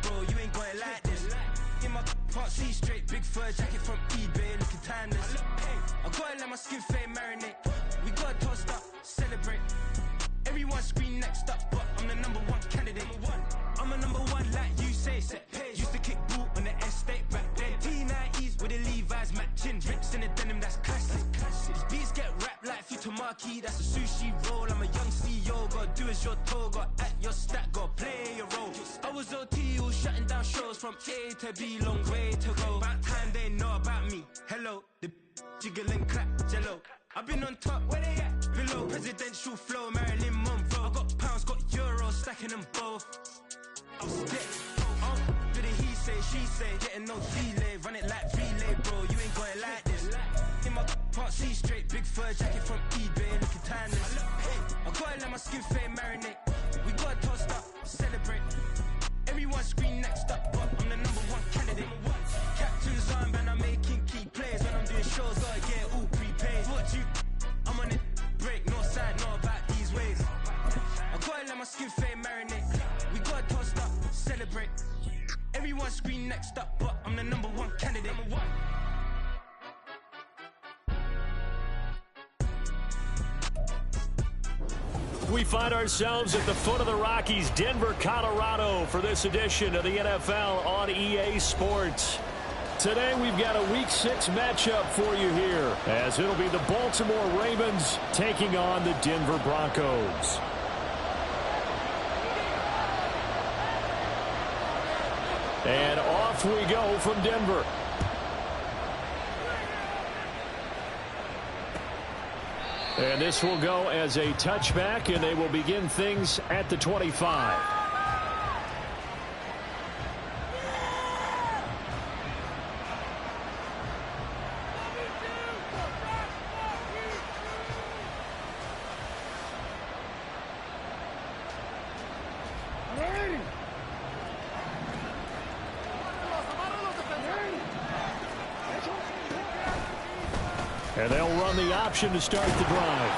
bro, you ain't got it like this. In my part C straight, big fur jacket from eBay, looking timeless. I gotta let my skin fade marinate. We gotta toast up, celebrate. Everyone scream next up, but I'm the #1 candidate. I'm a #1 like you say. Used to kick ball on the estate back then. T90s with the Levi's matching. Rips in the denim, that's classic. These beats get wrapped like Futamaki, that's a sushi roll. I'm a young CEO, gotta do as you're told. Gotta act your stat, gotta play your role. I was OT, all shutting down shows from A to B, long way to go. About time they know about me. Hello, the jiggle and clap, jello. I've been on top, where they at? Below, presidential flow, Marilyn Monroe. I got pounds, got euros, stacking them both. I'll stick. Do the he say, she say, getting no delay, run it like relay, bro. You ain't got it like this. In my part C straight, big fur jacket from eBay, looking timeless. I gotta let my skin fade marinate. We gotta toast up, celebrate. Everyone scream next up, but I'm the #1 candidate. Captain's armband, I'm making key plays. When I'm doing shows, gotta get all prepaid. What you? I'm on it, break, no side, not about these ways. I gotta let my skin fade marinate. We gotta toast up, celebrate. Everyone scream next up, but I'm the #1 candidate. We find ourselves at the foot of the Rockies, Denver, Colorado, for this edition of the NFL on EA Sports. Today we've got a Week 6 matchup for you here, as it'll be the Baltimore Ravens taking on the Denver Broncos. And off we go from Denver. And this will go as a touchback, and they will begin things at the 25. And they'll run the option to start the drive.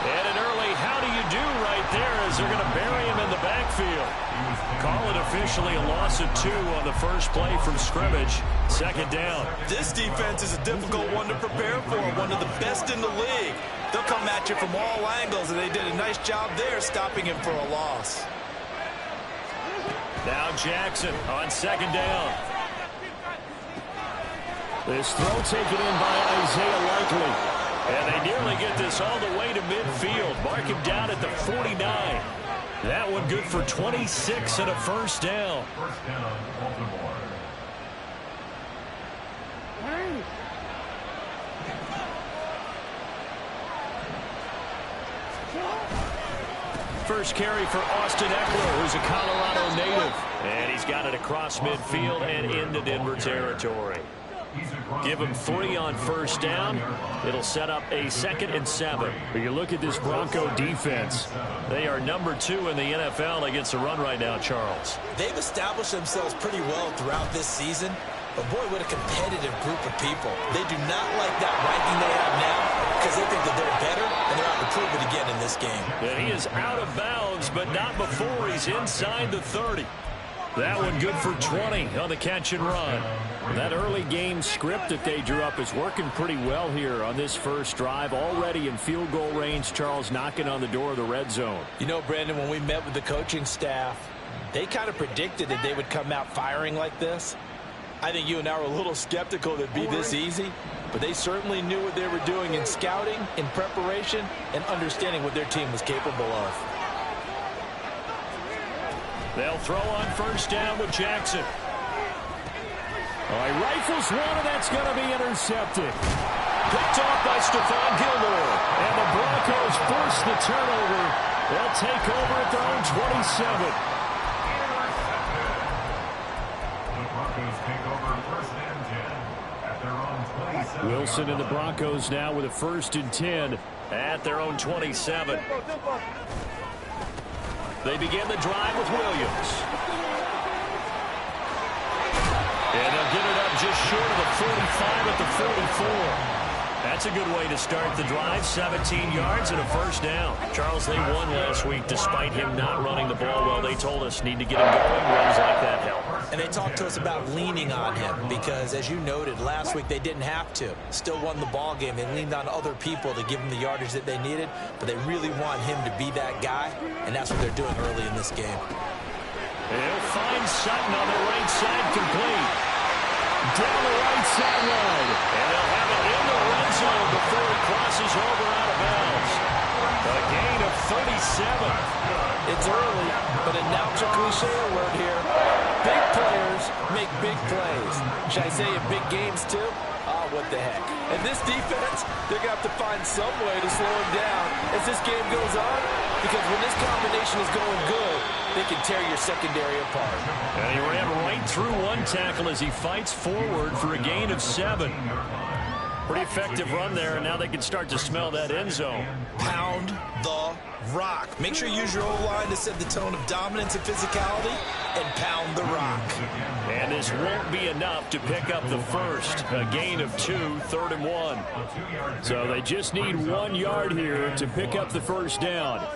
And an early how do you do right there as they're going to bury him in the backfield. Call it officially a loss of 2 on the first play from scrimmage. Second down. This defense is a difficult one to prepare for, one of the best in the league. They'll come at you from all angles, and they did a nice job there stopping him for a loss. Now Jackson on second down. This throw taken in by Isaiah Likely. And they nearly get this all the way to midfield. Mark him down at the 49. That one good for 26 and a first down. First down, Baltimore. First carry for Austin Eckler, who's a Colorado native. And he's got it across midfield and into Denver territory. Give him 3 on first down. It'll set up a 2nd and 7. But you look at this Bronco defense. They are #2 in the NFL against the run right now, Charles. They've established themselves pretty well throughout this season. But, boy, what a competitive group of people. They do not like that ranking they have now because they think that they're better, and they're out to prove it again in this game. And he is out of bounds, but not before he's inside the 30. That one good for 20 on the catch and run. That early game script that they drew up is working pretty well here on this first drive. Already in field goal range, Charles knocking on the door of the red zone. You know, Brandon, when we met with the coaching staff, they kind of predicted that they would come out firing like this. I think you and I were a little skeptical that it'd be this easy, but they certainly knew what they were doing in scouting, in preparation, and understanding what their team was capable of. They'll throw on first down with Jackson. All right, rifles one, and that's going to be intercepted. Picked off by Stephon Gilmore. And the Broncos force the turnover. They'll take over at their own 27. The Broncos take over first and 10 at their own 27. Wilson and the Broncos now with a 1st and 10 at their own 27. They begin the drive with Williams. And they'll get it up just short of the 45 at the 44. That's a good way to start the drive. 17 yards and a first down. Charles, they won last week despite him not running the ball well. They told us need to get him going. Runs like that help. talk to us about leaning on him because, as you noted, last week they didn't have to. Still won the ball game. They leaned on other people to give them the yardage that they needed, but they really want him to be that guy, and that's what they're doing early in this game. He'll find Sutton on the right side, complete. Down the right sideline. And they'll have it in the red zone before he crosses over out of bounds. A gain of 37. It's early, but announce a cliche word here. Big players make big plays. Should I say in big games too? Oh, what the heck. And this defense, they're going to have to find some way to slow him down as this game goes on, because when this combination is going good, they can tear your secondary apart. And he ran right through one tackle as he fights forward for a gain of 7. Pretty effective run there, and now they can start to smell that end zone. Pound the rock. Make sure you use your O-line to set the tone of dominance and physicality, and pound the rock. And this won't be enough to pick up the first. A gain of 2, 3rd and 1. So they just need 1 yard here to pick up the first down.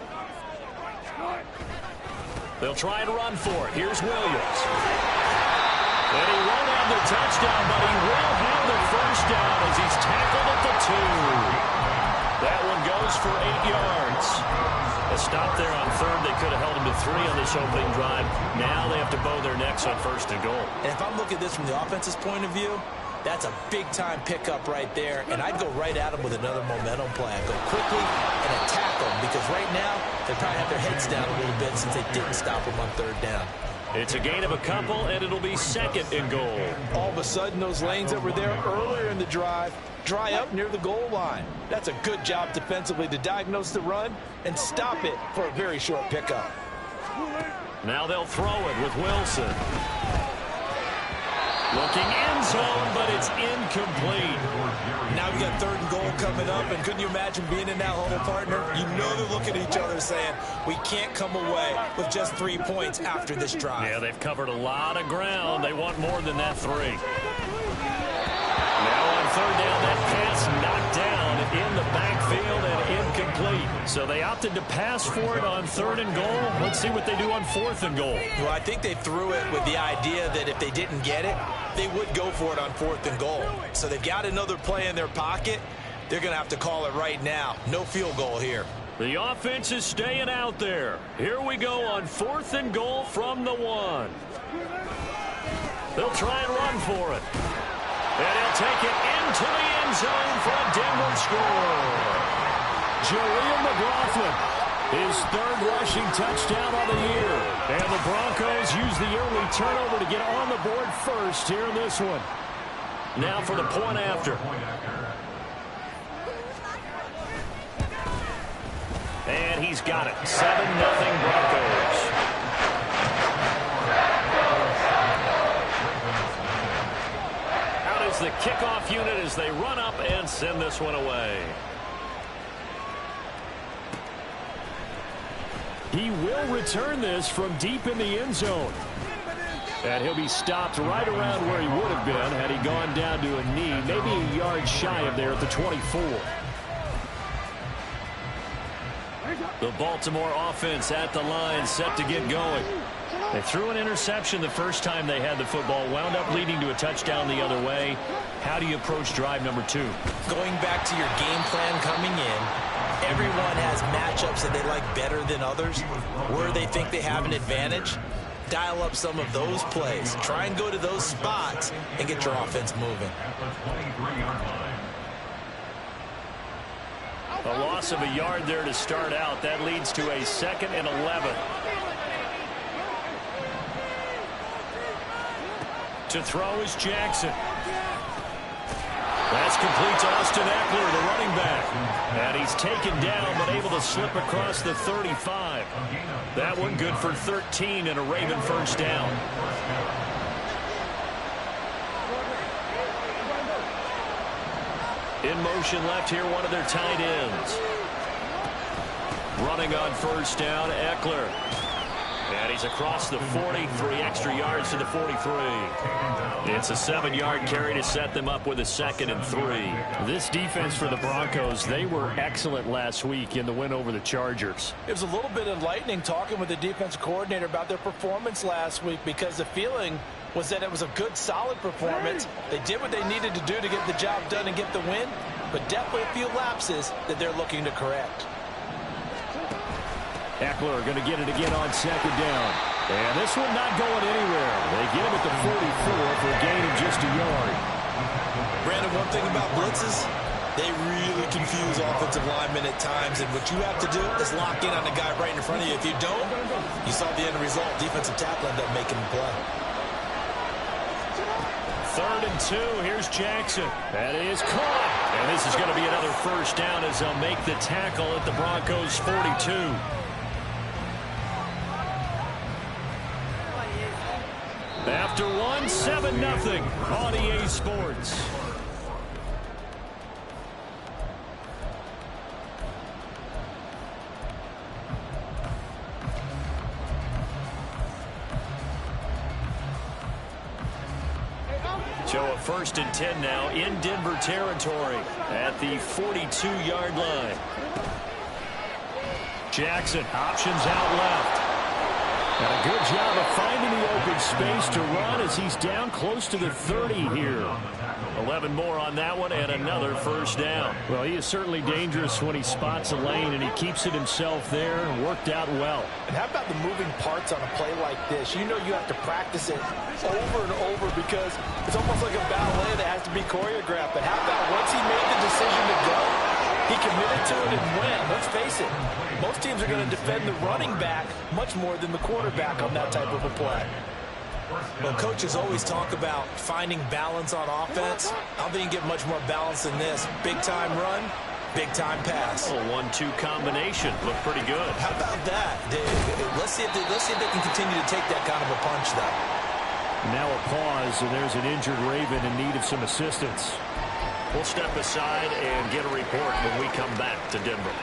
They'll try and run for it. Here's Williams. And he won't have the touchdown, but he will have the first down as he's tackled at the 2. That one goes for 8 yards. A stop there on 3rd. They could have held him to 3 on this opening drive. Now they have to bow their necks on 1st and goal. And if I'm looking at this from the offense's point of view, that's a big-time pickup right there, and I'd go right at him with another momentum play. I'd go quickly and attack them, because right now they probably have their heads down a little bit since they didn't stop him on 3rd down. It's a gain of a couple, and it'll be 2nd and goal. All of a sudden, those lanes that were there earlier in the drive dry up near the goal line. That's a good job defensively to diagnose the run and stop it for a very short pickup. Now they'll throw it with Wilson. Looking end zone, but it's incomplete. Now we got 3rd and goal coming up, and couldn't you imagine being in that huddle, partner? You know they're looking at each other saying, we can't come away with just 3 points after this drive. Yeah, they've covered a lot of ground. They want more than that 3. Now on 3rd down, that pass knocked down in the backfield and incomplete. So they opted to pass for it on 3rd and goal. Let's see what they do on 4th and goal. Well, I think they threw it with the idea that if they didn't get it, they would go for it on 4th and goal. So they've got another play in their pocket. They're going to have to call it right now. No field goal here. The offense is staying out there. Here we go on 4th and goal from the 1. They'll try and run for it. And he'll take it into the end zone for a Denver score. Jaleel McLaughlin, his 3rd rushing touchdown on the year. And the Broncos use the early turnover to get on the board first here in this one. Now for the point after. And he's got it. 7-0 Broncos. Out is the kickoff unit as they run up and send this one away. He will return this from deep in the end zone. And he'll be stopped right around where he would have been had he gone down to a knee, maybe a yard shy of there at the 24. The Baltimore offense at the line, set to get going. They threw an interception the first time they had the football, wound up leading to a touchdown the other way. How do you approach drive number 2? Going back to your game plan coming in, everyone has matchups that they like better than others. Where they think they have an advantage, dial up some of those plays. Try and go to those spots and get your offense moving. A loss of a yard there to start out. That leads to a 2nd and 11. To throw is Jackson. That's complete to Austin Eckler, the running back. And he's taken down, but able to slip across the 35. That one good for 13 and a Raven first down. In motion left here, one of their tight ends. Running on first down, Eckler. And he's across the 40, 3 extra yards to the 43. It's a 7-yard carry to set them up with a 2nd and 3. This defense for the Broncos, they were excellent last week in the win over the Chargers. It was a little bit enlightening talking with the defensive coordinator about their performance last week, because the feeling was that it was a good, solid performance. They did what they needed to do to get the job done and get the win, but definitely a few lapses that they're looking to correct. Eckler going to get it again on 2nd down. And this one not going anywhere. They get him at the 44 for a gain of just a yard. Brandon, one thing about blitzes, they really confuse offensive linemen at times, and what you have to do is lock in on the guy right in front of you. If you don't, you saw the end result. Defensive tackle ended up making the play. 3rd and 2. Here's Jackson. That is caught. And this is going to be another first down as they'll make the tackle at the Broncos' 42. After 7-0 on EA Sports. So a 1st and 10 now in Denver territory at the 42-yard line. Jackson options out left. And a good job of finding the open space to run as he's down close to the 30 here. 11 more on that one and another first down. Well, he is certainly dangerous when he spots a lane, and he keeps it himself there and worked out well. And how about the moving parts on a play like this? You know you have to practice it over and over because it's almost like a ballet that has to be choreographed. But how about once he made the decision to go, he committed to it and went. Let's face it, most teams are going to defend the running back much more than the quarterback on that type of a play. Well, coaches always talk about finding balance on offense. I don't think you can get much more balance than this. Big-time run, big-time pass. A 1-2 combination. Looked pretty good. How about that? Let's see if they can continue to take that kind of a punch, though. Now a pause, and there's an injured Raven in need of some assistance. We'll step aside and get a report when we come back to Denver.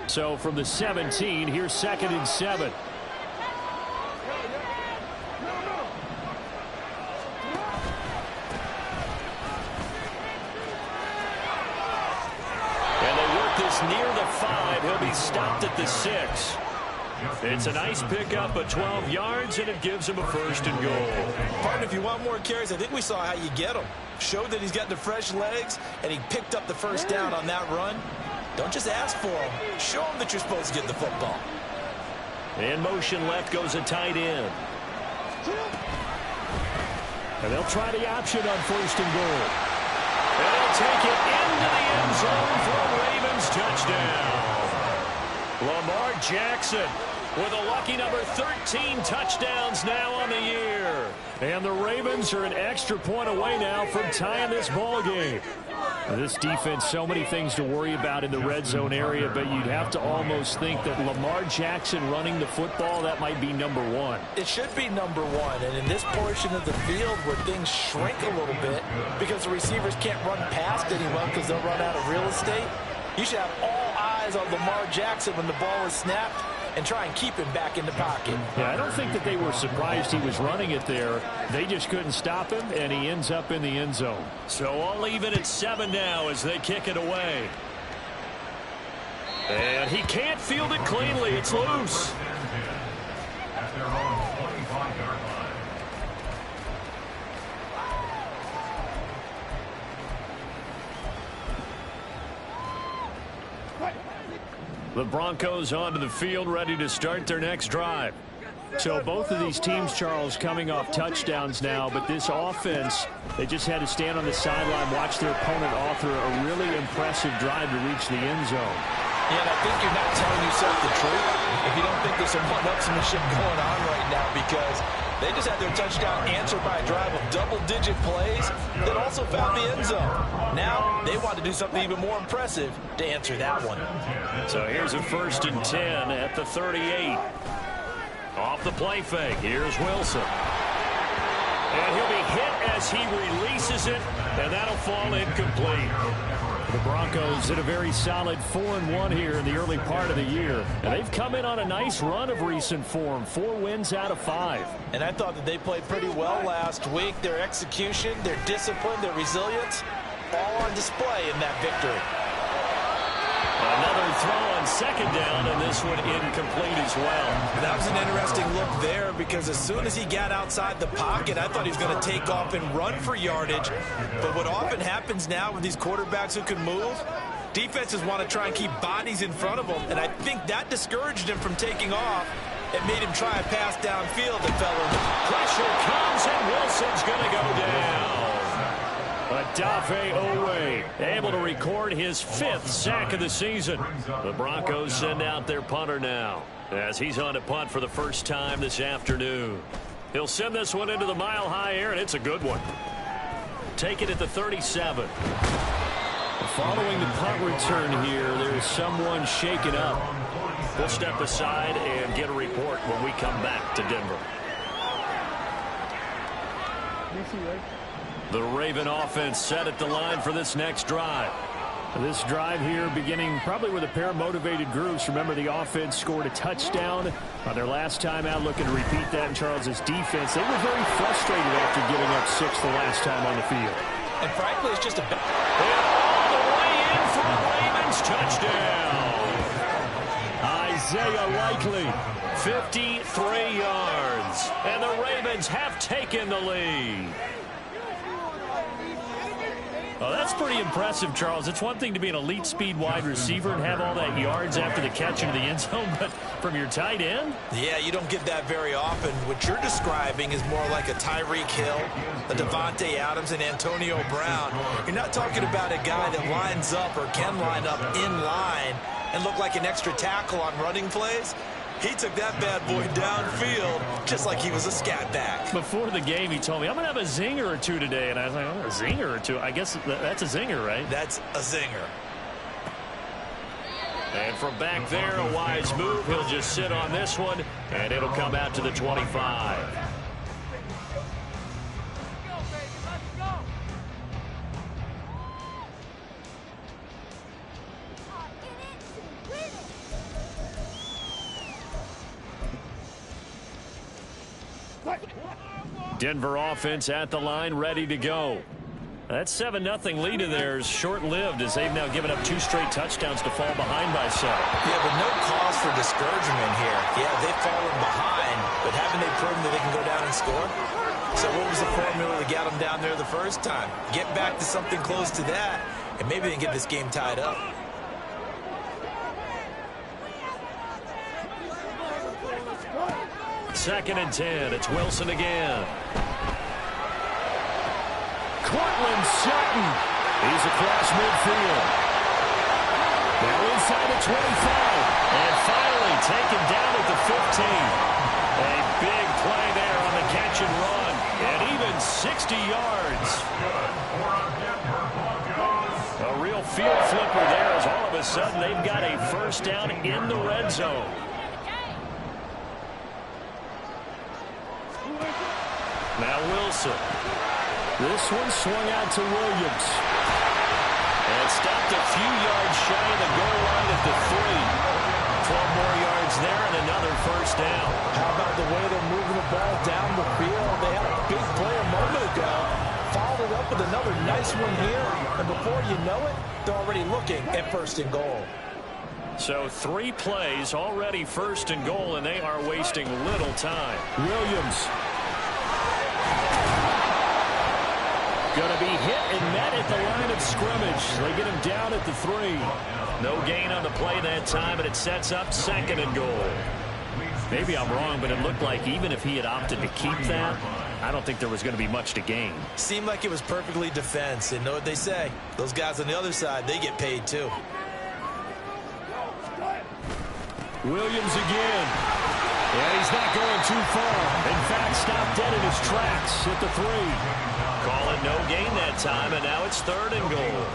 So from the 17, here's 2nd and 7. And they work this near the 5. He'll be stopped at the 6. It's a nice pickup of 12 yards, and it gives him a 1st and goal. Partner, if you want more carries, I think we saw how you get them. Showed that he's got the fresh legs, and he picked up the first down on that run. Don't just ask for him. Show him that you're supposed to get the football. In motion left goes a tight end. And they'll try the option on 1st and goal. And they'll take it into the end zone for a Ravens touchdown. Lamar Jackson with a lucky number 13 touchdowns now on the year. And the Ravens are an extra point away now from tying this ball game. This defense, so many things to worry about in the red zone area, but you'd have to almost think that Lamar Jackson running the football, that might be number 1. It should be number 1, and in this portion of the field where things shrink a little bit because the receivers can't run past anyone because they'll run out of real estate, you should have all eyes on Lamar Jackson when the ball is snapped and try and keep him back in the pocket. Yeah, I don't think that they were surprised he was running it there. They just couldn't stop him, and he ends up in the end zone. So I'll leave it at 7 now as they kick it away. And he can't field it cleanly. It's loose. At their own 25-yard line. The Broncos onto the field, ready to start their next drive. So both of these teams, Charles, coming off touchdowns now, but this offense, they just had to stand on the sideline, watch their opponent author a really impressive drive to reach the end zone. Yeah, and I think you're not telling yourself the truth if you don't think there's some one-upsmanship going on right now, because they just had their touchdown answered by a drive of double-digit plays that also found the end zone. Now they want to do something even more impressive to answer that one. So here's a 1st and 10 at the 38. Off the play fake, here's Wilson. And he'll be hit as he releases it, and that'll fall incomplete. The Broncos did a very solid 4-1 here in the early part of the year. And they've come in on a nice run of recent form. 4 wins out of 5. And I thought that they played pretty well last week. Their execution, their discipline, their resilience, all on display in that victory. Another throw on second down, and this one incomplete as well. That was an interesting look there because as soon as he got outside the pocket, I thought he was going to take off and run for yardage. But what often happens now with these quarterbacks who can move, defenses want to try and keep bodies in front of them, and I think that discouraged him from taking off and made him try a pass downfield that fell in. Pressure comes, and Wilson's going to go down. Odafe Oweh able to record his 5th sack of the season. The Broncos send out their punter now as he's on to punt for the first time this afternoon. He'll send this one into the mile-high air, and it's a good one. Take it at the 37. Following the punt return here, there's someone shaken up. We'll step aside and get a report when we come back to Denver. The Raven offense set at the line for this next drive. This drive here beginning probably with a pair of motivated groups. Remember, the offense scored a touchdown on their last time out, looking to repeat that in Charles's defense. They were very frustrated after giving up 6 the last time on the field. And frankly, it's just a... And all the way in for a Ravens touchdown. Isaiah Likely, 53 yards. And the Ravens have taken the lead. Oh, that's pretty impressive, Charles. It's one thing to be an elite speed wide receiver and have all that yards after the catch into the end zone, but from your tight end? Yeah, you don't get that very often. What you're describing is more like a Tyreek Hill, a Devontae Adams, and Antonio Brown. You're not talking about a guy that lines up or can line up in line and look like an extra tackle on running plays. He took that bad boy downfield just like he was a scat back. Before the game, he told me, I'm going to have a zinger or two today. And I was like, oh, a zinger or two? I guess that's a zinger, right? That's a zinger. And from back there, a wise move. He'll just sit on this one, and it'll come out to the 25. Denver offense at the line, ready to go. That 7-0 lead of theirs short-lived as they've now given up 2 straight touchdowns to fall behind by 7. Yeah, but no cause for discouragement here. Yeah, they've fallen behind, but haven't they proven that they can go down and score? So what was the formula that got them down there the first time? Get back to something close to that, and maybe they can get this game tied up. Second and 10. It's Wilson again. Cortland Sutton. He's across midfield. Now inside the 25. And finally taken down at the 15. A big play there on the catch and run. And even 60 yards. A real field flipper there as all of a sudden they've got a first down in the red zone. Now Wilson. This one swung out to Williams. And stopped a few yards shy of the goal line at the 3. 12 more yards there and another first down. How about the way they're moving the ball down the field? They had a big play a moment ago. Followed it up with another nice one here. And before you know it, they're already looking at first and goal. So 3 plays already first and goal, and they are wasting little time. Williams. Going to be hit and met at the line of scrimmage. They get him down at the 3. No gain on the play that time, and it sets up second and goal. Maybe I'm wrong, but it looked like even if he had opted to keep that, I don't think there was going to be much to gain. Seemed like it was perfectly defense. And know what they say? Those guys on the other side, they get paid too. Williams again. And he's not going too far. In fact, stopped dead in his tracks at the 3. Call it no gain that time, and now it's third and goal.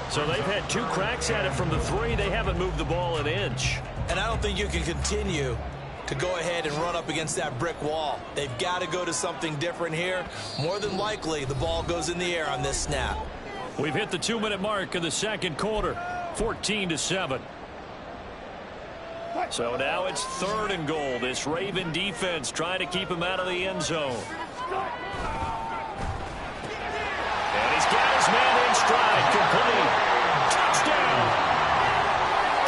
So they've had 2 cracks at it from the 3. They haven't moved the ball an inch. And I don't think you can continue to go ahead and run up against that brick wall. They've got to go to something different here. More than likely, the ball goes in the air on this snap. We've hit the 2-minute mark of the second quarter, 14-7. So now it's 3rd and goal. This Raven defense trying to keep him out of the end zone. And he's got his man in stride, complete. Touchdown!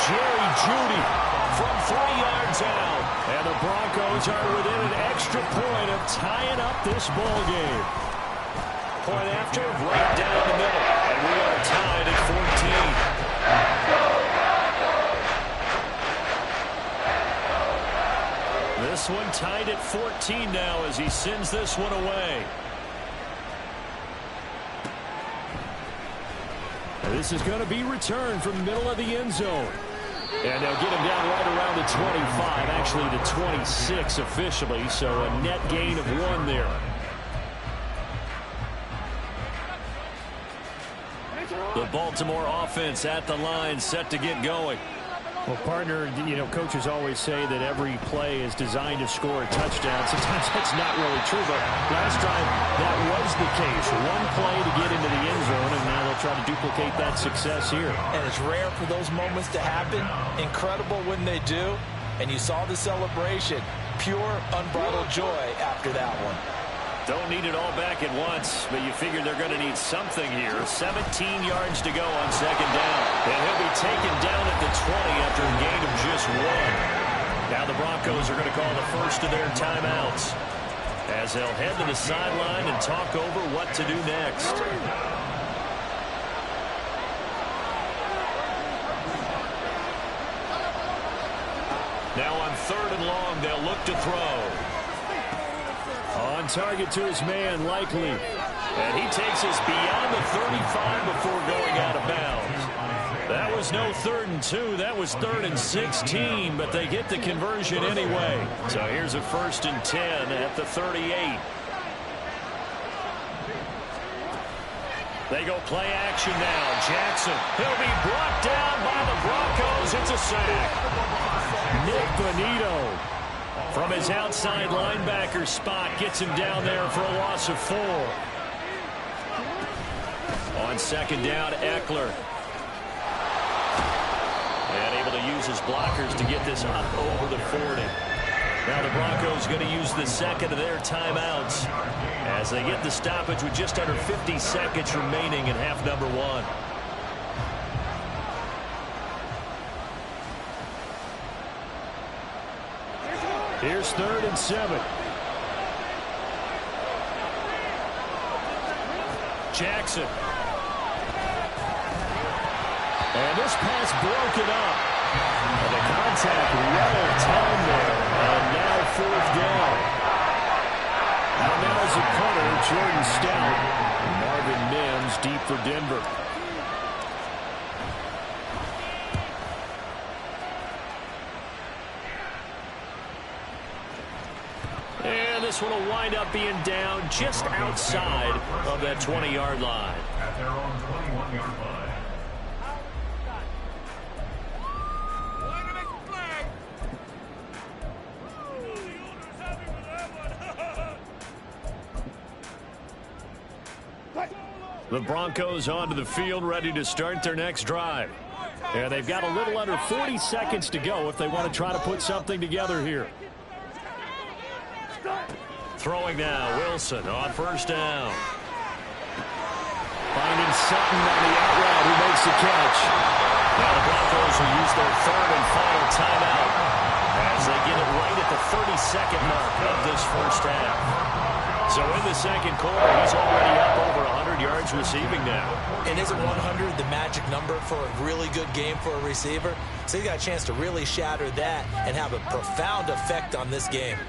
Jerry Jeudy from 3 yards out. And the Broncos are within an extra point of tying up this ball game. Point after, right down the middle. And we are tied at 14. This one tied at 14 now as he sends this one away. This is going to be returned from the middle of the end zone. And they'll get him down right around the 25, actually the 26 officially, so a net gain of 1 there. The Baltimore offense at the line, set to get going. Well, partner, you know, coaches always say that every play is designed to score a touchdown. Sometimes that's not really true, but last drive that was the case. 1 play to get into the end zone, and now they'll try to duplicate that success here. And it's rare for those moments to happen. Incredible when they do. And you saw the celebration. Pure, unbridled joy after that one. Don't need it all back at once, but you figure they're going to need something here. 17 yards to go on 2nd down. And he'll be taken down at the 20 after a gain of just 1. Now the Broncos are going to call the first of their timeouts as they'll head to the sideline and talk over what to do next. Now on 3rd and long, they'll look to throw. On target to his man, Likely. And he takes us beyond the 35 before going out of bounds. That was no 3rd and 2. That was 3rd and 16, but they get the conversion anyway. So here's a 1st and 10 at the 38. They go play action now. Jackson, he'll be brought down by the Broncos. It's a sack. Nick Bonito, from his outside linebacker spot, gets him down there for a loss of 4. On 2nd down, Eckler. And able to use his blockers to get this up over the 40. Now the Broncos going to use the 2nd of their timeouts as they get the stoppage with just under 50 seconds remaining in half number 1. Here's 3rd and 7. Jackson. And this pass broken up. And the contact well timed there. And now 4th down. And now as a punter, Jordan Stout. Marvin Mims deep for Denver. And this one will wind up being down just outside of that 20-yard line. At their own 21-yard line. The Broncos onto the field, ready to start their next drive. And they've got a little under 40 seconds to go if they want to try to put something together here. Throwing now, Wilson on 1st down. Finding Sutton on the out route, who makes the catch. Now the Broncos will use their 3rd and final timeout as they get it right at the 32nd mark of this 1st half. So in the 2nd quarter, he's already up over 100 yards receiving now. And isn't 100 the magic number for a really good game for a receiver? So he's got a chance to really shatter that and have a profound effect on this game.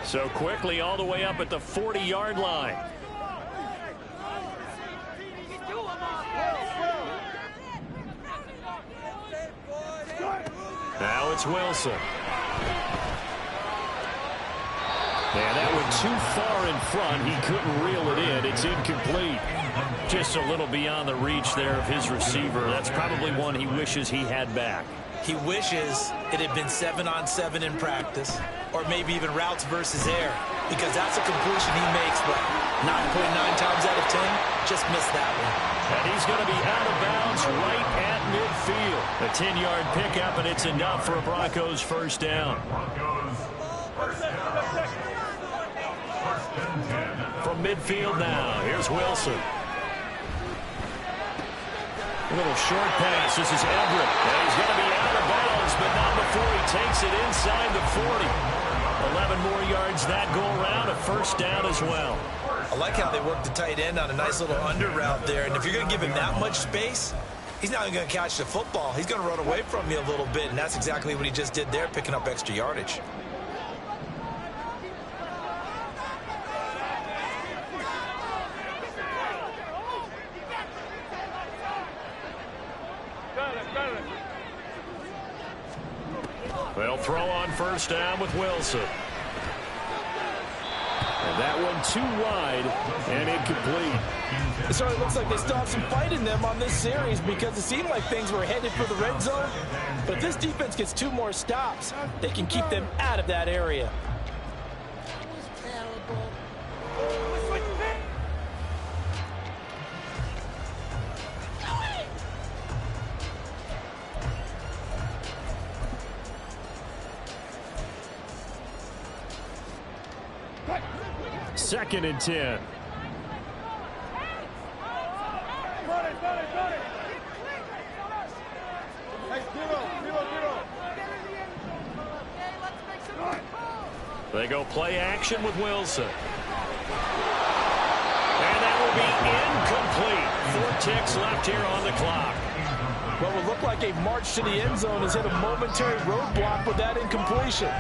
So quickly all the way up at the 40-yard line. Now it's Wilson. And that went too far in front. He couldn't reel it in. It's incomplete. Just a little beyond the reach there of his receiver. That's probably one he wishes he had back. He wishes it had been 7-on-7 in practice, or maybe even routes versus air, because that's a completion he makes, but 9.9 times out of 10, just missed that one. And he's going to be out of bounds right at midfield. A 10-yard pickup, and it's enough for a Broncos first down. From midfield now, here's Wilson. A little short pass. This is Everett. And he's going to be out of bounds, but not before he takes it inside the 40. 11 more yards that go around. A first down as well. I like how they work the tight end on a nice little under route there. And if you're going to give him that much space, he's not even going to catch the football. He's going to run away from you a little bit, and that's exactly what he just did there, picking up extra yardage. They'll throw on first down with Wilson. And that one too wide and incomplete. It certainly looks like they still have some fight in them on this series because it seemed like things were headed for the red zone. But if this defense gets 2 more stops, they can keep them out of that area. Second and 10. They go play action with Wilson. And that will be incomplete. 4 ticks left here on the clock. What would look like a march to the end zone has hit a momentary roadblock with that incompletion.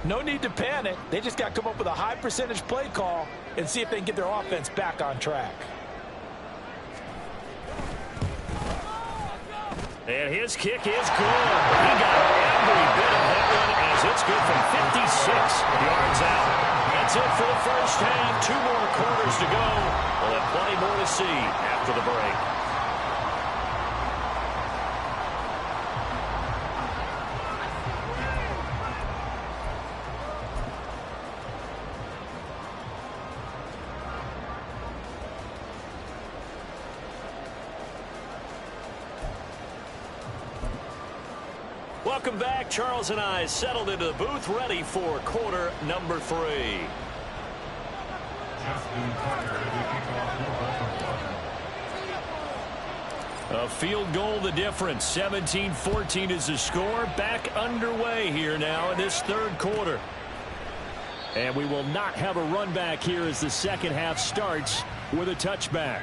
No need to panic. They just got to come up with a high percentage play call and see if they can get their offense back on track. And his kick is good. He got every bit of that one as it's good from 56 yards out. That's it for the first half. 2 more quarters to go. We'll have plenty more to see after the break. Welcome back. Charles and I settled into the booth, ready for quarter number 3. A field goal the difference. 17-14 is the score. Back underway here now in this third quarter. And we will not have a run back here as the second half starts with a touchback.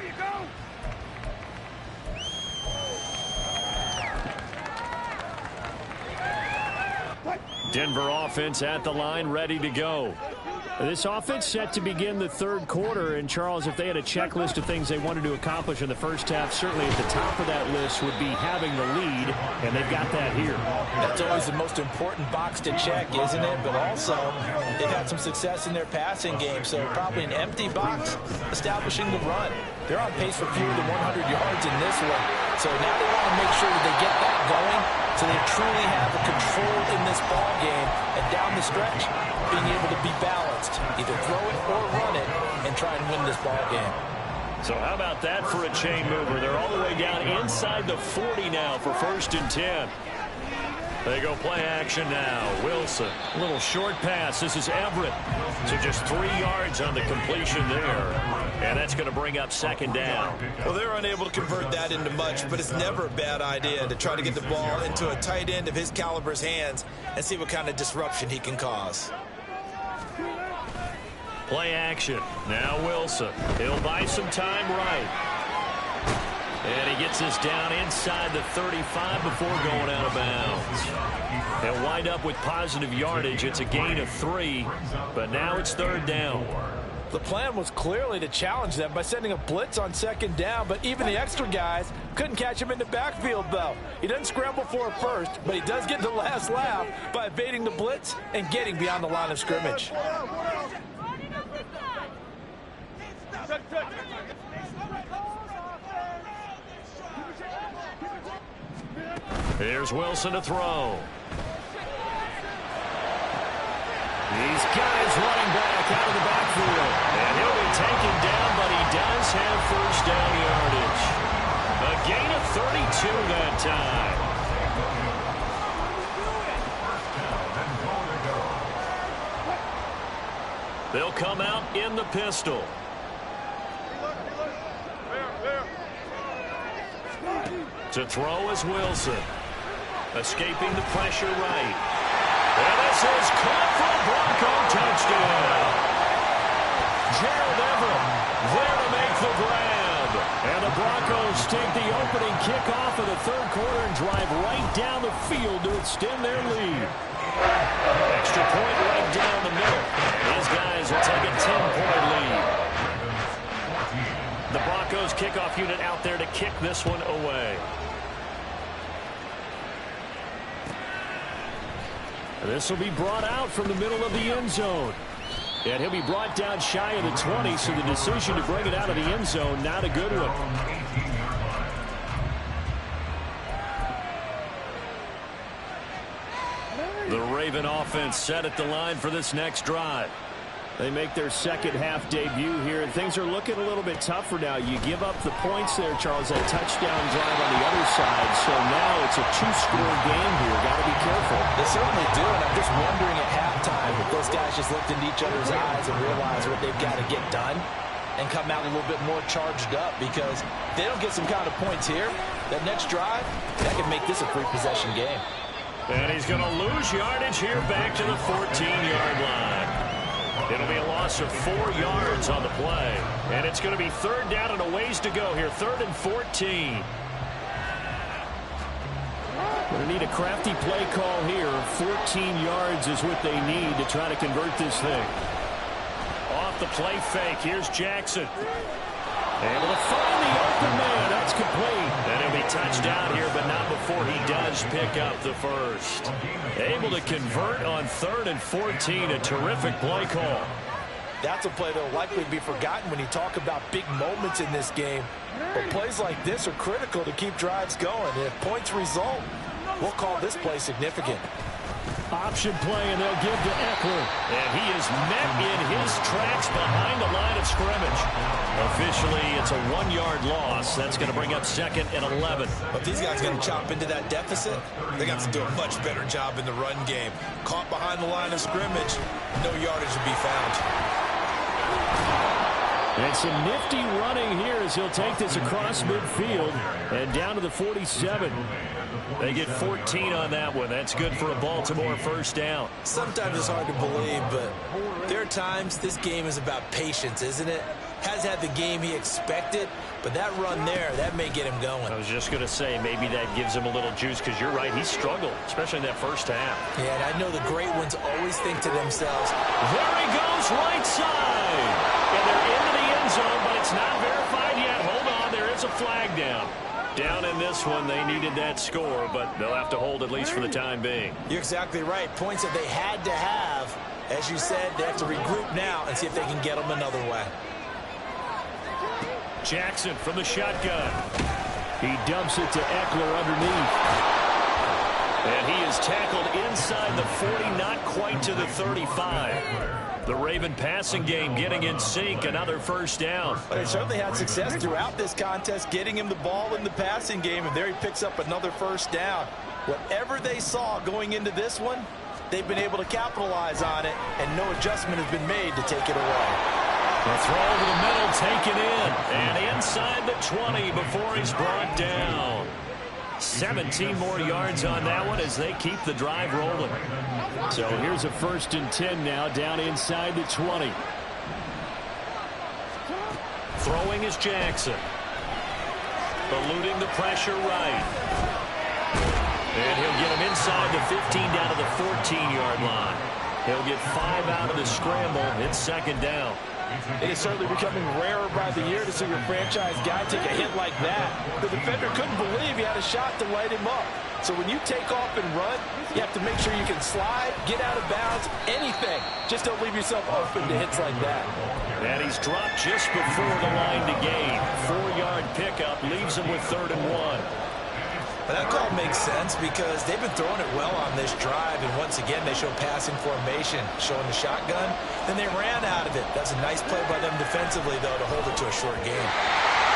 Denver offense at the line, ready to go. This offense set to begin the third quarter. And, Charles, if they had a checklist of things they wanted to accomplish in the first half, certainly at the top of that list would be having the lead, and they've got that here. That's always the most important box to check, isn't it? But also, they've had some success in their passing game, so probably an empty box establishing the run. They're on pace for fewer than 100 yards in this one. So now they want to make sure that they get that going so they truly have the control in this ball game. And down the stretch, being able to be balanced, either throw it or run it, and try and win this ball game. So how about that for a chain mover? They're all the way down inside the 40 now for 1st and 10. They go play action now. Wilson, a little short pass. This is Everett. So just 3 yards on the completion there. And that's going to bring up 2nd down. Well, they're unable to convert that into much, but it's never a bad idea to try to get the ball into a tight end of his caliber's hands and see what kind of disruption he can cause. Play action. Now Wilson. He'll buy some time right. And he gets this down inside the 35 before going out of bounds. They'll wind up with positive yardage. It's a gain of 3, but now it's 3rd down. The plan was clearly to challenge them by sending a blitz on 2nd down, but even the extra guys couldn't catch him in the backfield, though. He doesn't scramble for a first, but he does get the last laugh by evading the blitz and getting beyond the line of scrimmage. Here's Wilson to throw. These guys running back out of the backfield. And he'll be taken down, but he does have first down yardage. A gain of 32 that time. They'll come out in the pistol. To throw is Wilson. Escaping the pressure right. And this is caught for a Bronco touchdown. Gerald Everett there to make the grab. And the Broncos take the opening kickoff of the third quarter and drive right down the field to extend their lead. Extra point right down the middle. These guys will take a 10-point lead. The Broncos kickoff unit out there to kick this one away. This will be brought out from the middle of the end zone. And he'll be brought down shy of the 20, so the decision to bring it out of the end zone, not a good one. The Raven offense set at the line for this next drive. They make their second half debut here, and things are looking a little bit tougher now. You give up the points there, Charles, that touchdown drive on the other side. So now it's a two-score game here. Got to be careful. They certainly do, and I'm just wondering at halftime if those guys just looked into each other's eyes and realized what they've got to get done and come out a little bit more charged up, because if they don't get some kind of points here, that next drive, that could make this a three-possession game. And he's going to lose yardage here back to the 14-yard line. It'll be a loss of 4 yards on the play. And it's going to be third down and a ways to go here. 3rd and 14. Going to need a crafty play call here. 14 yards is what they need to try to convert this thing. Off the play fake. Here's Jackson. Able to find the open man. That's complete. And he'll be touched out here, but not before he does pick up the first. Able to convert on 3rd and 14. A terrific play call. That's a play that will likely be forgotten when you talk about big moments in this game. But plays like this are critical to keep drives going. And if points result, we'll call this play significant. Option play, and they'll give to Eckler. And he is met in his tracks behind the line of scrimmage. Officially, it's a 1-yard loss. That's going to bring up 2nd and 11. But these guys going to chop into that deficit. They got to do a much better job in the run game. Caught behind the line of scrimmage, no yardage to be found. And some nifty running here as he'll take this across midfield and down to the 47. They get 14 on that one. That's good for a Baltimore first down. Sometimes it's hard to believe, but there are times this game is about patience, isn't it? Has had the game he expected, but that run there, that may get him going. I was just going to say, maybe that gives him a little juice, because you're right, he struggled, especially in that first half. Yeah, and I know the great ones always think to themselves, there he goes, right side. And they're into the end zone, but it's not verified yet. Hold on, there is a flag down. Down in this one, they needed that score, but they'll have to hold at least for the time being. You're exactly right. Points that they had to have. As you said, they have to regroup now and see if they can get them another way. Jackson from the shotgun. He dumps it to Eckler underneath. And he is tackled inside the 40, not quite to the 35. The Raven passing game getting in sync, another first down. But they certainly had success throughout this contest, getting him the ball in the passing game, and there he picks up another first down. Whatever they saw going into this one, they've been able to capitalize on it, and no adjustment has been made to take it away. The throw over the middle, taken in, and inside the 20 before he's brought down. 17 more yards on that one as they keep the drive rolling. So here's a 1st and 10 now, down inside the 20. Throwing is Jackson. Eluding the pressure right. And he'll get him inside the 15 down to the 14-yard line. He'll get 5 out of the scramble. It's 2nd down. It is certainly becoming rarer by the year to see your franchise guy take a hit like that. The defender couldn't believe he had a shot to light him up. So when you take off and run, you have to make sure you can slide, get out of bounds, anything. Just don't leave yourself open to hits like that. And he's dropped just before the line to gain. 4-yard pickup leaves him with 3rd and 1. But that call makes sense because they've been throwing it well on this drive, and once again they show passing formation, showing the shotgun. Then they ran out of it. That's a nice play by them defensively, though, to hold it to a short game.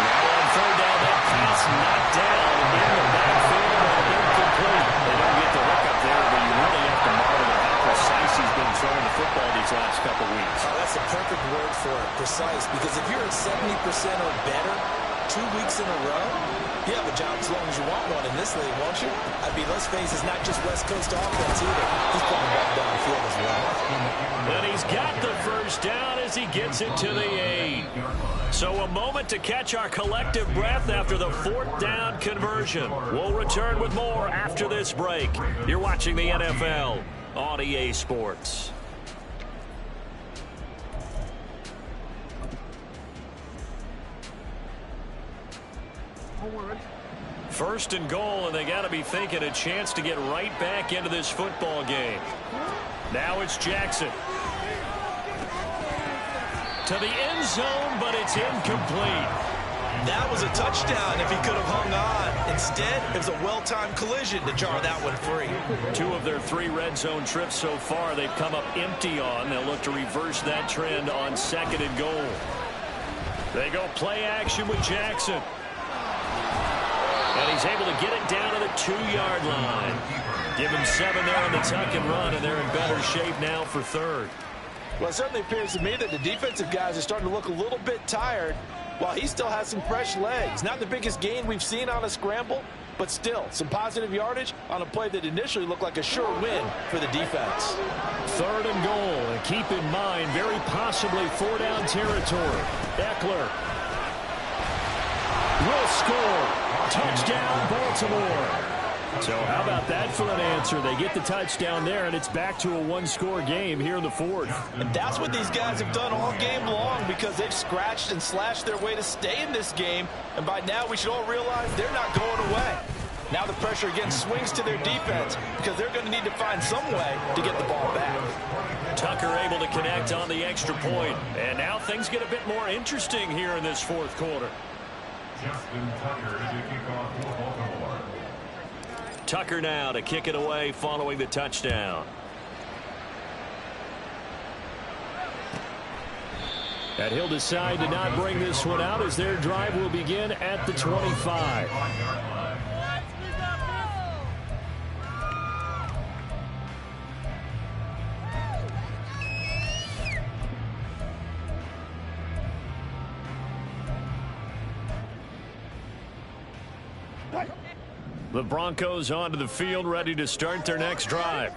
Now on third down, that pass knocked down in the backfield and incomplete. They don't get the hook up there, but you really have to marvel at how precise he's been throwing the football these last couple weeks. Oh, that's the perfect word for it, precise, because if you're at 70% or better 2 weeks in a row, you have a job as long as you want one in this league, won't you? I mean, let's face it, it's not just West Coast offense either. He's putting the ball downfield as well. And he's got the first down as he gets it to the 8. So a moment to catch our collective breath after the 4th down conversion. We'll return with more after this break. You're watching the NFL on EA Sports. First and goal, and they got to be thinking a chance to get right back into this football game. Now it's Jackson. To the end zone, but it's incomplete. That was a touchdown if he could have hung on. Instead, it was a well-timed collision to jar that one free. 2 of their 3 red zone trips so far they've come up empty on. They'll look to reverse that trend on 2nd and goal. They go play action with Jackson. And he's able to get it down to the 2-yard line. Give him 7 there on the tuck and run, and they're in better shape now for 3rd. Well, it certainly appears to me that the defensive guys are starting to look a little bit tired while he still has some fresh legs. Not the biggest gain we've seen on a scramble, but still some positive yardage on a play that initially looked like a sure win for the defense. 3rd and goal, and keep in mind, very possibly 4-down territory. Eckler will score. Touchdown, Baltimore. So how about that for an answer? They get the touchdown there, and it's back to a 1-score game here in the 4th. And that's what these guys have done all game long because they've scratched and slashed their way to stay in this game. And by now, we should all realize they're not going away. Now the pressure again swings to their defense because they're going to need to find some way to get the ball back. Tucker able to connect on the extra point. And now things get a bit more interesting here in this 4th quarter. Justin Tucker to kick off for Baltimore. Tucker now to kick it away following the touchdown. And he'll decide to not bring this one out as their drive will begin at the 25. The Broncos onto the field, ready to start their next drive.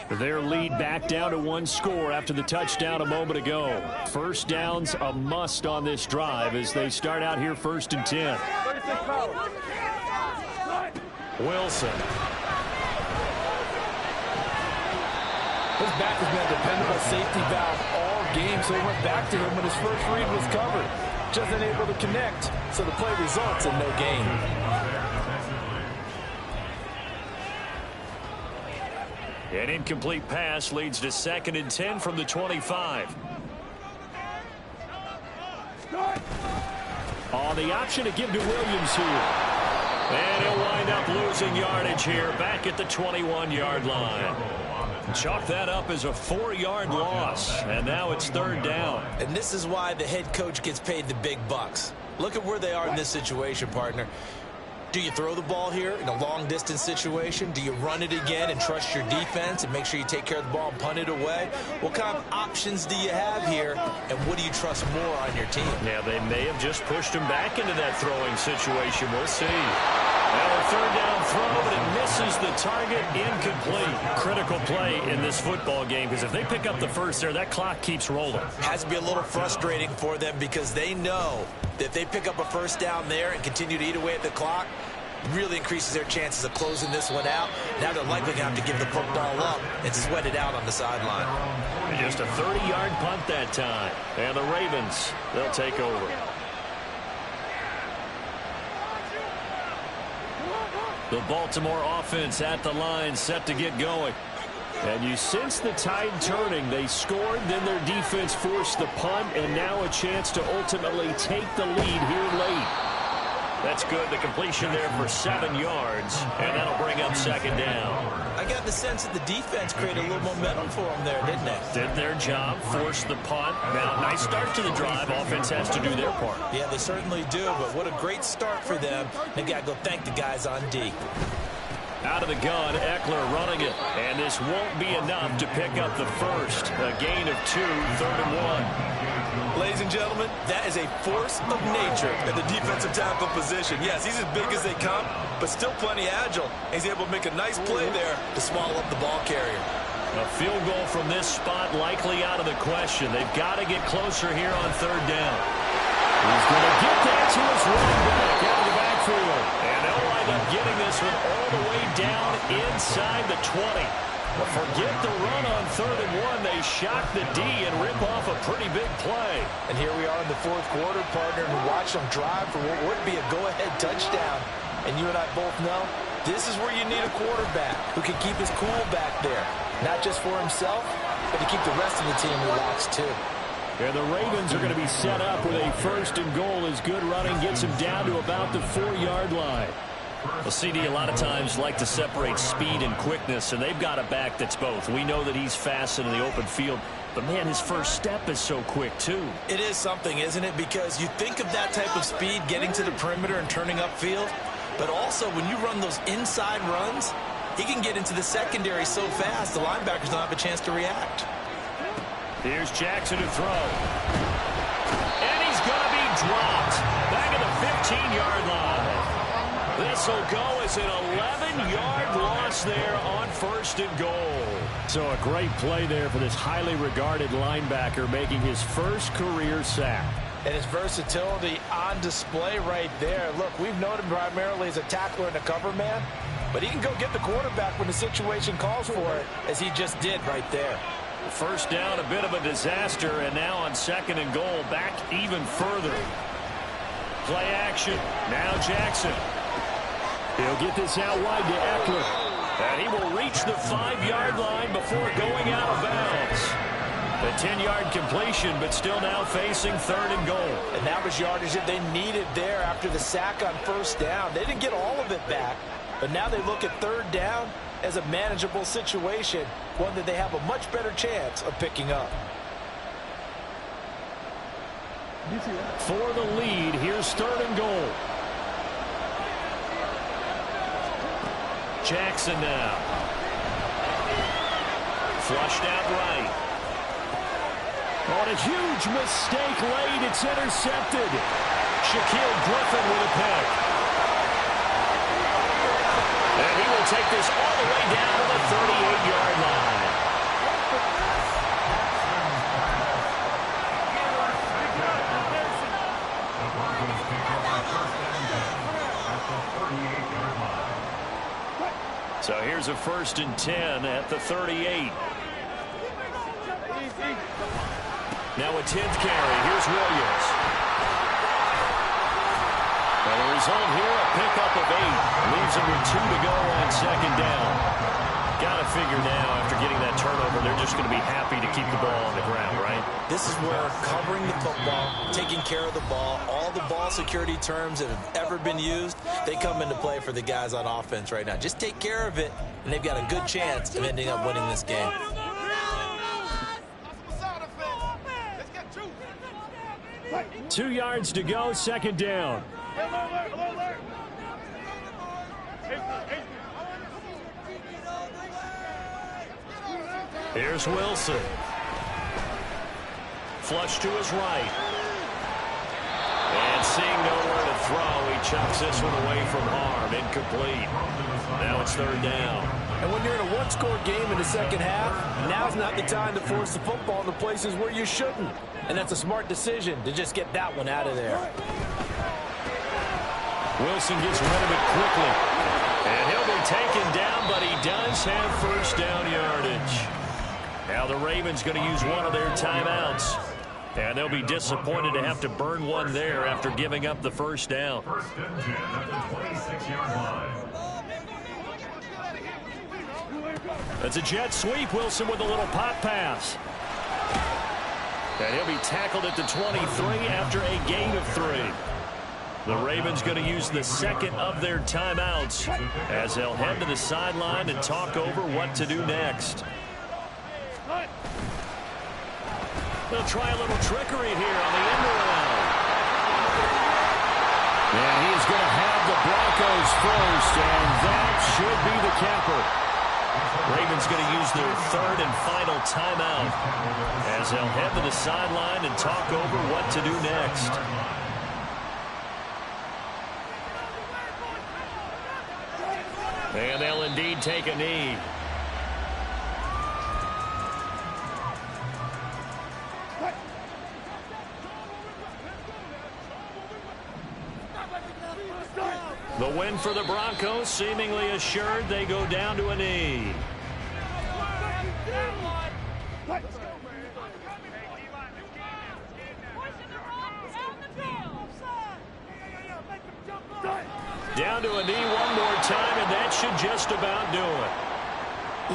Their lead back down to 1 score after the touchdown a moment ago. First down's a must on this drive as they start out here 1st and 10. Wilson. His back has been a dependable safety valve all game, so he went back to him when his first read was covered. Just unable to connect, so the play results in no gain. An incomplete pass leads to 2nd and 10 from the 25. On the option to give to Williams here. And he'll wind up losing yardage here back at the 21-yard line. Chalk that up as a 4-yard loss, and now it's 3rd down. And this is why the head coach gets paid the big bucks. Look at where they are in this situation, partner. Do you throw the ball here in a long-distance situation? Do you run it again and trust your defense and make sure you take care of the ball and punt it away? What kind of options do you have here, and what do you trust more on your team? Yeah, they may have just pushed him back into that throwing situation. We'll see. Now a 3rd down throw, but it misses the target, incomplete. Critical play in this football game because if they pick up the first there, that clock keeps rolling. Has to be a little frustrating for them because they know that if they pick up a first down there and continue to eat away at the clock, really increases their chances of closing this one out. Now they're likely going to have to give the football up and sweat it out on the sideline. Just a 30-yard punt that time. And the Ravens, they'll take over. The Baltimore offense at the line, set to get going. And you sense the tide turning. They scored, then their defense forced the punt, and now a chance to ultimately take the lead here late. That's good. The completion there for 7 yards, and that'll bring up second down. I got the sense that the defense created a little momentum for them there, didn't they? Did their job, forced the punt. Now, nice start to the drive. Offense has to do their part. Yeah, they certainly do, but what a great start for them. They got to go thank the guys on D. Out of the gun, Eckler running it. And this won't be enough to pick up the first. A gain of 2, 3rd and 1. Ladies and gentlemen, that is a force of nature at the defensive tackle position. Yes, he's as big as they come, but still plenty agile. He's able to make a nice play there to swallow up the ball carrier. A field goal from this spot likely out of the question. They've got to get closer here on 3rd down. He's going to get that to his running back out of the backfield. And they'll wind up getting this one all the way down inside the 20. But forget the run on 3rd and 1. They shock the D and rip off a pretty big play. And here we are in the 4th quarter, partner, and watch them drive for what would be a go-ahead touchdown. And you and I both know this is where you need a quarterback who can keep his cool back there. Not just for himself, but to keep the rest of the team relaxed too. And the Ravens are going to be set up with a 1st and goal as good running gets him down to about the 4-yard line. Well, CD, a lot of times like to separate speed and quickness, and they've got a back that's both. We know that he's fast in the open field, but, man, his first step is so quick, too. It is something, isn't it? Because you think of that type of speed getting to the perimeter and turning upfield, but also when you run those inside runs, he can get into the secondary so fast the linebackers don't have a chance to react. Here's Jackson to throw. And he's going to be dropped back at the 15-yard line. This will go as an 11-yard loss there on 1st and goal. So a great play there for this highly regarded linebacker making his first career sack. And his versatility on display right there. Look, we've known him primarily as a tackler and a cover man, but he can go get the quarterback when the situation calls for it, as he just did right there. First down, a bit of a disaster, and now on 2nd and goal, back even further. Play action. Now Jackson. He'll get this out wide to Eckler. And he will reach the 5-yard line before going out of bounds. The 10-yard completion, but still now facing 3rd and goal. And that was yardage that they needed there after the sack on 1st down. They didn't get all of it back, but now they look at 3rd down as a manageable situation, one that they have a much better chance of picking up. For the lead, here's 3rd and goal. Jackson now. Flushed out right. On a huge mistake late, it's intercepted. Shaquille Griffin with a pick. And he will take this all the way down to the 38-yard line. The Broncos pick up on 1st and 10 at the 38-yard line. So here's a 1st and 10 at the 38. Now a 10th carry. Here's Williams. And the result here, a pickup of 8. Leaves him with 2 to go on 2nd down. Got to figure now, after getting that turnover, they're just going to be happy to keep the ball on the ground, right? This is where covering the football, taking care of the ball, all the ball security terms that have ever been used, they come into play for the guys on offense right now. Just take care of it, and they've got a good chance of ending up winning this game. Two yards to go, 2nd down. Here's Wilson. Flush to his right. And seeing nowhere to throw, he chucks this one away from harm. Incomplete. Now it's 3rd down. And when you're in a one-score game in the 2nd half, now's not the time to force the football in the places where you shouldn't. And that's a smart decision to just get that one out of there. Wilson gets rid of it quickly. And he'll be taken down, but he does have 1st down yardage. Now the Ravens going to use one of their timeouts. And they'll be disappointed to have to burn one there after giving up the 1st down. 1st and 10 at the 26-yard line. That's a jet sweep. Wilson with a little pop pass. And he'll be tackled at the 23 after a gain of 3. The Ravens going to use the second of their timeouts as they'll head to the sideline and talk over what to do next. They'll try a little trickery here on the end around. And he is going to have the Broncos first, and that should be the capper. Ravens going to use their third and final timeout as they'll head to the sideline and talk over what to do next. And they'll indeed take a knee. The win for the Broncos seemingly assured. They go down to a knee. Down to a knee one more time, and that should just about do it.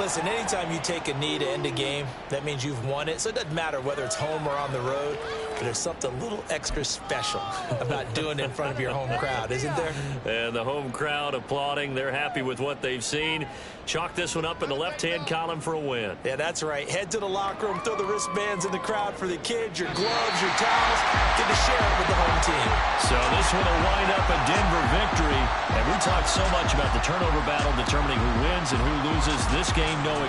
Listen, anytime you take a knee to end a game, that means you've won it. So it doesn't matter whether it's home or on the road, but there's something a little extra special about doing it in front of your home crowd, isn't there? And the home crowd applauding. They're happy with what they've seen. Chalk this one up in the left-hand column for a win. Yeah, that's right. Head to the locker room, throw the wristbands in the crowd for the kids, your gloves, your towels. Get to share it with the home team. So this one will wind up a Denver victory. And we talked so much about the turnover battle determining who wins and who loses. This game, no exception.